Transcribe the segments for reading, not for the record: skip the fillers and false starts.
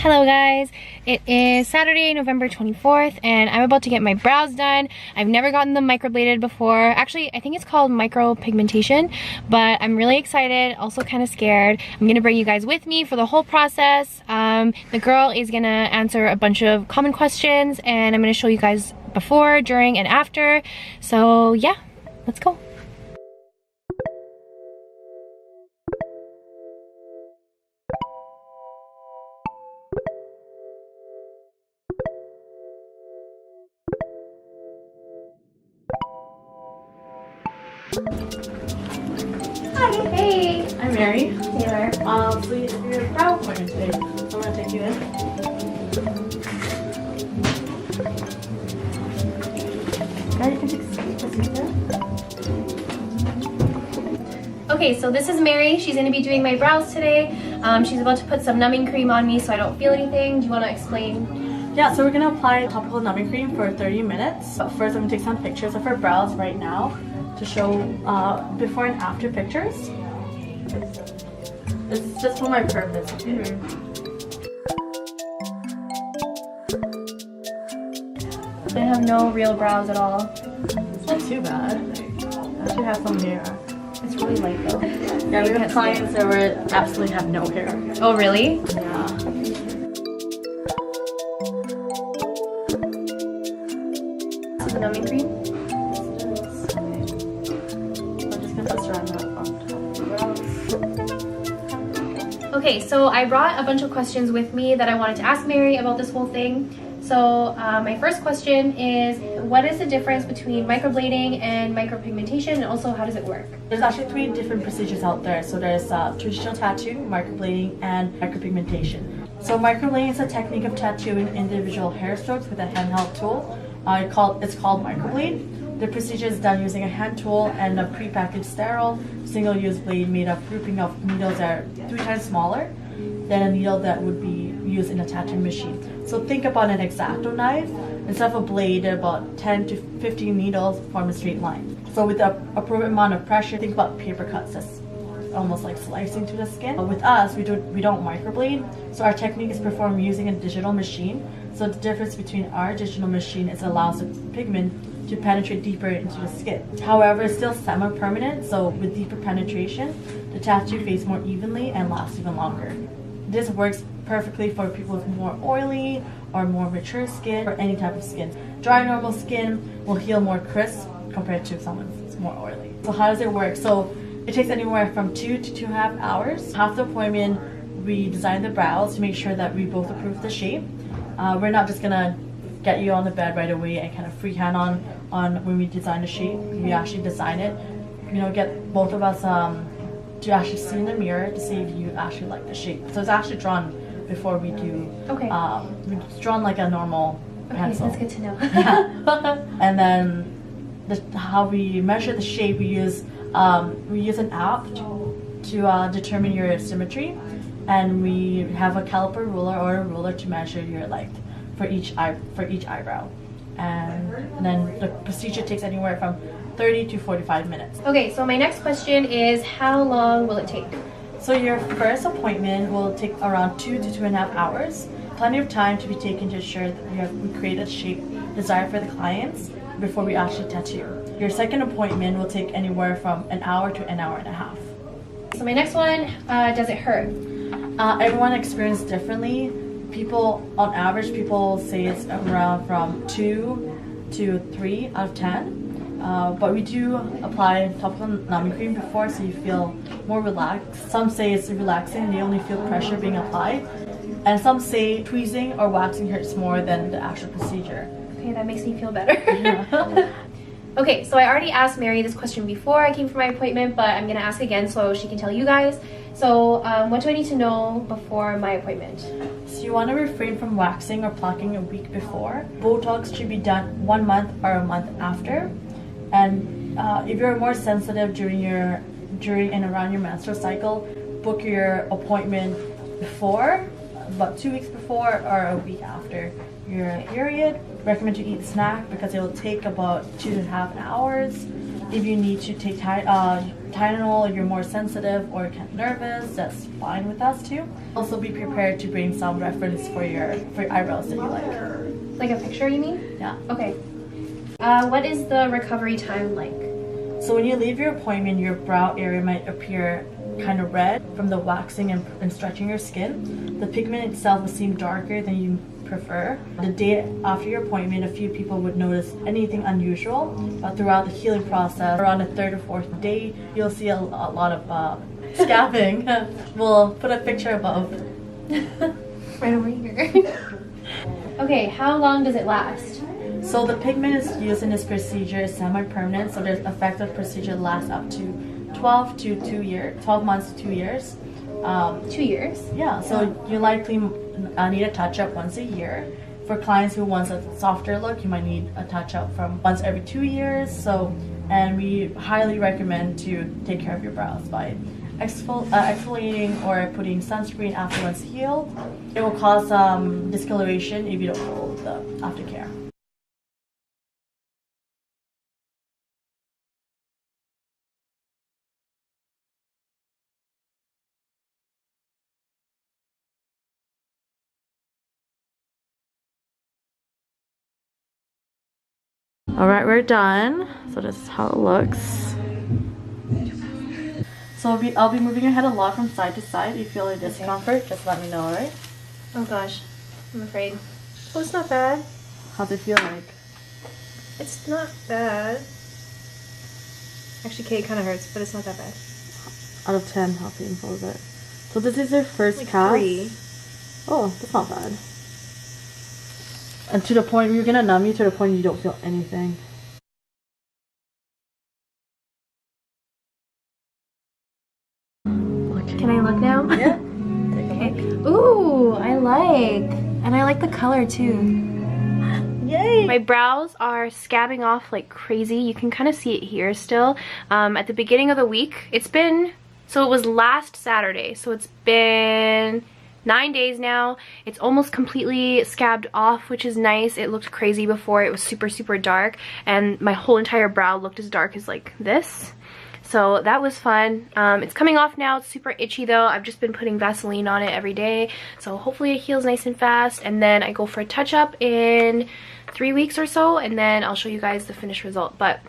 Hello guys, it is Saturday, November 24th, and I'm about to get my brows done. I've never gotten them microbladed before. Actually, I think it's called micropigmentation, but I'm really excited, also kind of scared. I'm gonna bring you guys with me for the whole process. The girl is gonna answer a bunch of common questions, and I'm gonna show you guys before, during, and after. So yeah, let's go. Hi. Hey. I'm Mary. Taylor. So your brow appointment today. So I'm gonna take you in. Now you can take a seat there. Okay, so this is Mary. She's going to be doing my brows today. She's about to put some numbing cream on me so I don't feel anything. Do you want to explain? Yeah, so we're gonna apply topical numbing cream for 30 minutes. But first, I'm gonna take some pictures of her brows right now to show before and after pictures. It's just for my purpose. I have no real brows at all. It's not too bad. I actually have some hair. It's really light though. Yeah, we have clients that absolutely have no hair. Oh really? Yeah. This is the numbing cream. Okay, so I brought a bunch of questions with me that I wanted to ask Mary about this whole thing. So my first question is, what is the difference between microblading and micropigmentation, and also how does it work? There's actually 3 different procedures out there. So there's traditional tattoo, microblading, and micropigmentation. So microblading is a technique of tattooing individual hair strokes with a handheld tool. It's called microblade. The procedure is done using a hand tool and a pre-packaged sterile single-use blade made of grouping of needles that are 3 times smaller than a needle that would be used in a tattooing machine. So think about an X-Acto knife. Instead of a blade, there are about 10 to 15 needles form a straight line. So with the appropriate amount of pressure, think about paper cuts. That's almost like slicing through the skin. But with us, we don't microblade. So our technique is performed using a digital machine. So the difference between our digital machine is it allows the pigment to penetrate deeper into the skin. However, it's still semi-permanent, so with deeper penetration, the tattoo fades more evenly and lasts even longer. This works perfectly for people with more oily or more mature skin, or any type of skin. Dry, normal skin will heal more crisp compared to someone who's more oily. So how does it work? So it takes anywhere from 2 to 2.5 hours. Half the appointment, we design the brows to make sure that we both approve the shape. We're not just gonna get you on the bed right away and kind of freehand on when we design the shape. We actually design it, get both of us to actually see in the mirror to see if you actually like the shape. So it's actually drawn before we do. Okay. It's drawn like a normal pencil. That's good to know. Yeah. And then how we measure the shape, we use an app to determine your symmetry, and we have a caliper ruler or a ruler to measure your length for each eyebrow, and then the procedure takes anywhere from 30 to 45 minutes. Okay, so my next question is, how long will it take? So your first appointment will take around 2 to 2.5 hours. Plenty of time to be taken to ensure that we create a shape desired for the clients before we actually tattoo. Your second appointment will take anywhere from an hour to an hour and a half. So my next one, does it hurt? Everyone experiences differently. On average, people say it's around from 2 to 3 out of 10. But we do apply topical numbing cream before, so you feel more relaxed. Some say it's relaxing, they only feel pressure being applied. And some say tweezing or waxing hurts more than the actual procedure. Okay, that makes me feel better. Yeah. Okay, so I already asked Mary this question before I came for my appointment, but I'm gonna ask again so she can tell you guys. So what do I need to know before my appointment? So you want to refrain from waxing or plucking a week before. Botox should be done 1 month or a month after. And if you're more sensitive during and around your menstrual cycle, book your appointment before, about 2 weeks before or a week after your period. Recommend to eat snack because it will take about 2.5 hours If you need to take Tylenol, if you're more sensitive or get nervous, that's fine with us too. Also be prepared to bring some reference for your eyebrows that you like. Like a picture, you mean? Yeah. Okay. What is the recovery time like? So when you leave your appointment, your brow area might appear kind of red from the waxing and stretching your skin. The pigment itself will seem darker than you prefer. The day after your appointment, a few people would notice anything unusual, but throughout the healing process, around the 3rd or 4th day, you'll see a lot of scabbing. We'll put a picture above. Right over here. Okay, how long does it last? So the pigment is used in this procedure is semi-permanent, so the effective procedure lasts up to 12 months to 2 years. 2 years? Yeah, so you likely need a touch-up once a year. For clients who want a softer look, you might need a touch-up from once every 2 years. And we highly recommend to take care of your brows by exfoliating or putting sunscreen after once healed. It will cause discoloration if you don't follow the aftercare. Alright, we're done. So this is how it looks. So I'll be moving your head a lot from side to side. If you feel a discomfort, just let me know, alright? Oh gosh, I'm afraid. Oh, it's not bad. How's it feel like? It's not bad. Actually, Kate, it kind of hurts, but it's not that bad. Out of 10, how painful is it? So this is your first like cast. 3. Oh, that's not bad. And to the point, we're gonna numb you to the point you don't feel anything. Can I look now? Yeah. Okay. Ooh, I like. And I like the color too. Yay! My brows are scabbing off like crazy. You can kind of see it here still. At the beginning of the week, so it was last Saturday. So it's been 9 days now. It's almost completely scabbed off, which is nice. It looked crazy before. It was super, super dark. And my whole entire brow looked as dark as like this. So that was fun. It's coming off now. It's super itchy though. I've just been putting Vaseline on it every day. So hopefully it heals nice and fast. And then I go for a touch-up in 3 weeks or so. And then I'll show you guys the finished result. But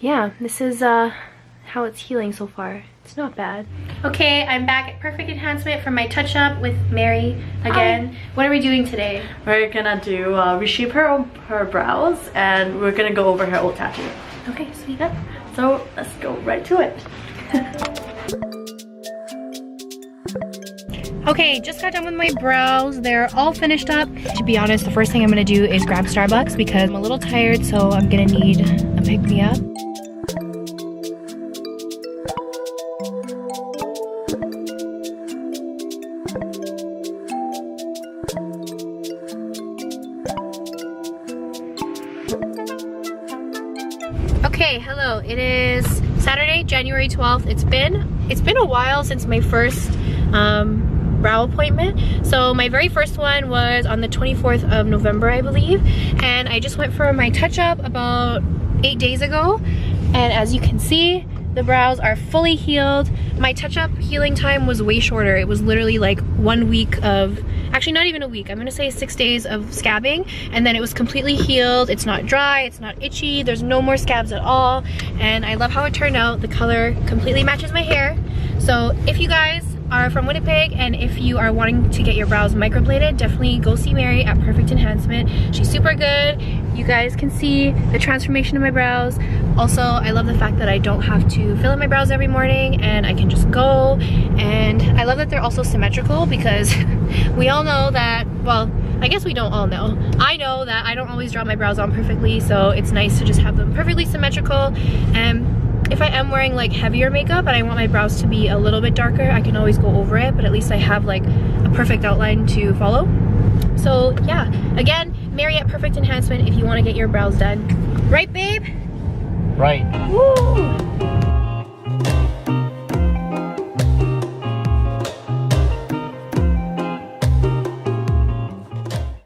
yeah, this is how it's healing so far. It's not bad. Okay, I'm back at Perfect Enhancement for my touch-up with Mary again. Hi. What are we doing today? We're gonna do reshape her brows, and we're gonna go over her old tattoo. Okay, sweet. Yep. So let's go right to it. Okay, just got done with my brows. They're all finished up. To be honest, the first thing I'm gonna do is grab Starbucks because I'm a little tired, so I'm gonna need a pick-me-up. Okay, hello. It is Saturday, January 12th. It's been a while since my first brow appointment. So my very first one was on the 24th of November, I believe. And I just went for my touch-up about 8 days ago. And as you can see, the brows are fully healed. My touch-up healing time was way shorter. It was literally like 1 week of, actually not even a week, I'm gonna say 6 days of scabbing, and then it was completely healed. It's not dry, it's not itchy, there's no more scabs at all, and I love how it turned out. The color completely matches my hair. So if you guys are from Winnipeg and if you are wanting to get your brows microbladed, definitely go see Mary at Perfect Enhancement. She's super good. You guys can see the transformation of my brows. Also, I love the fact that I don't have to fill in my brows every morning and I can just go. And I love that they're also symmetrical because we all know that, well, I guess we don't all know. I know that I don't always draw my brows on perfectly, so it's nice to just have them perfectly symmetrical. And if I am wearing like heavier makeup and I want my brows to be a little bit darker, I can always go over it, but at least I have like a perfect outline to follow. So yeah, again, Mary at Perfect Enhancement if you want to get your brows done. Right, babe? Right. Woo!